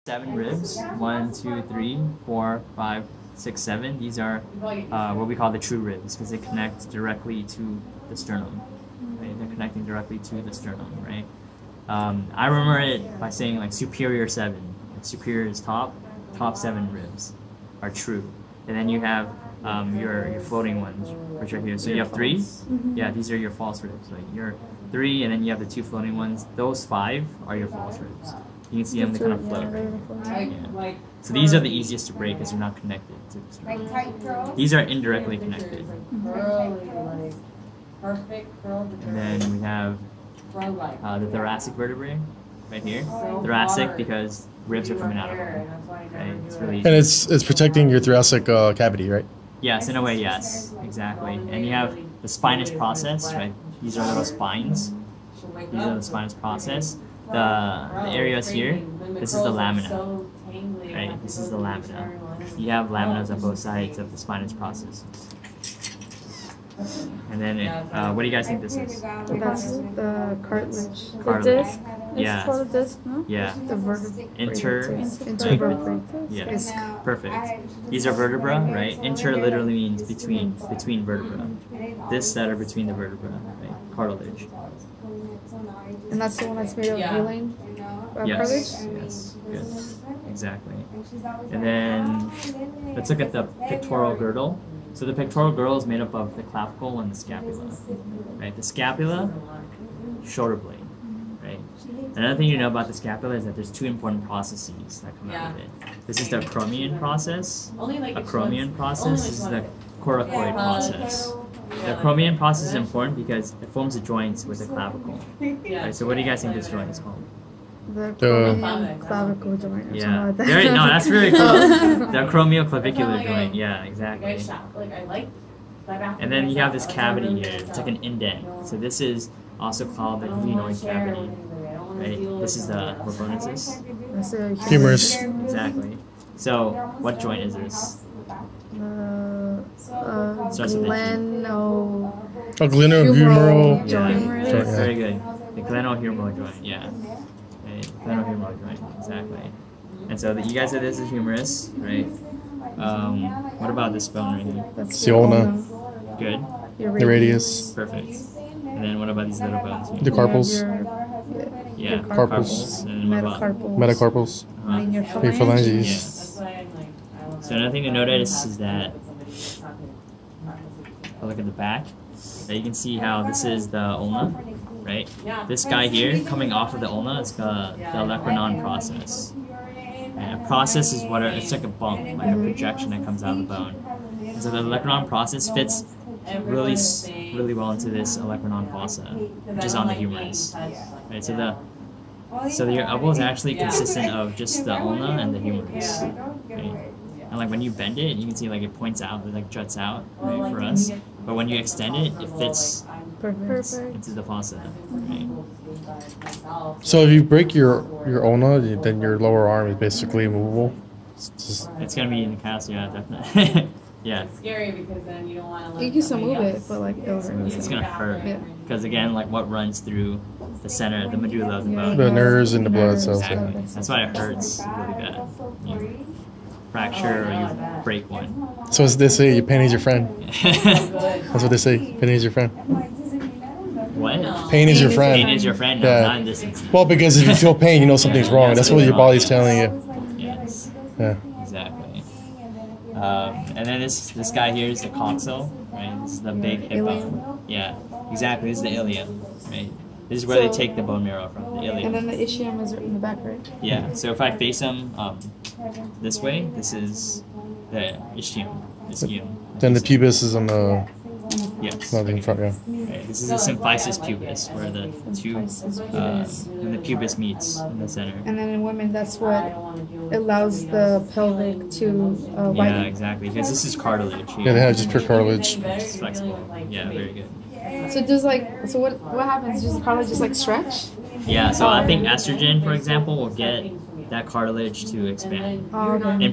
7 ribs. 1, 2, 3, 4, 5, 6, 7. These are what we call the true ribs because they connect directly to the sternum. Right? They're connecting directly to the sternum, right? I remember it by saying like superior 7. Like superior is top 7 ribs are true, and then you have your floating ones, which are here. So you have 3. Yeah, these are your false ribs. Like your 3, and then you have the 2 floating ones. Those 5 are your false ribs. You can see them, they kind of float. Yeah. So these are the easiest to break because they're not connected to the sternum. These are indirectly connected. And then we have the thoracic vertebrae right here. Thoracic because ribs are coming out of them. Right? It's really easy. And it's protecting your thoracic cavity, right? Yes, in a way, yes, exactly. And you have the spinous process, right? These are little spines. These are the spinous process. The areas here, this is the lamina, right? This is the lamina. You have laminas on both sides of the spinous process. And then, what do you guys think this is? That's the cartilage. Cartilage. The disc? Yeah. It's called a disc, no? Yeah. The vertebrae. Intervertebrae. Yes. Perfect. These are vertebra, right? Inter literally means between vertebra. This that are between the vertebra, right? Cartilage. And that's the one that's made of hyaline? Yes. Yes. Good. Exactly. And then let's look at the pectoral girdle. So the pectoral girdle is made up of the clavicle and the scapula. Right? The scapula, shoulder blade. Right? Another thing you know about the scapula is that there's 2 important processes that come out of it. This is the acromion process. Acromion process. This is the coracoid process. The acromion process is important because it forms the joints with the clavicle. Right, so what do you guys think this joint is called? The clavicle joint. Yeah. Like that. No, that's very close. The acromioclavicular joint. Yeah, exactly. And then you have this cavity here. It's like an indent. So this is also called the glenoid cavity. Right? This is the what bone is this? That's a Humerus. Exactly. So what joint is this? Glenohumeral joint. Yeah. Very good. The glenohumeral joint, yeah. Right. Glenohumeral joint, exactly. And so you guys said this is humerus, right? What about this bone right here? That's the ulna. Good. The radius. Perfect. And then what about these little bones here? The carpals. Yeah, carpals. And what about Metacarpals. Your Your phalanges. Yes. So another thing to notice is that I'll look at the back. Now you can see how this is the ulna, right? This guy here coming off of the ulna is the olecranon process. And a process is it's like a bump, like a projection that comes out of the bone. And so the olecranon process fits really well into this olecranon fossa, which is on the humerus. Right? So your elbow is actually consistent of just the ulna and the humerus. Right? And like when you bend it, you can see like it points out, it like juts out, right, for us. But when you extend it, it fits into the fossa. Right? So if you break your ulna, then your lower arm is basically immovable. It's gonna be in the cast, yeah, definitely. Yeah. It's scary because then you don't want to. You can still move it, but like it'll hurt. It's gonna hurt because again, like what runs through the center, the medulla of the bone. The nerves and the blood cells. Exactly. That's why it hurts really bad. You fracture or you break one. So as they say, pain is your friend. That's what they say. Pain is your friend. What? Pain is your friend. Pain is your friend. No, not in this instance. Well, because if you feel pain, you know something's wrong. That's what your body's telling you. Yes. Yeah. Exactly. And then this guy here is the coxal, right? This is the big hip bone. Yeah, exactly. This is the ilium, right? This is where they take the bone marrow from, the ilium. And then the ischium is in the back, right? Yeah. So if I face them this way, this is the ischium. Then the pubis is on the. Yes. Not in front, yeah. Right. This is the symphysis pubis, where the and the pubis meets in the center. And then in women, that's what allows the pelvic to widen. Yeah, exactly. Because this is cartilage. Yeah, they have just pure cartilage. It's flexible. Yeah, very good. So what happens? Does the cartilage just like stretch? Yeah. So I think estrogen, for example, will get that cartilage to expand. Oh, okay.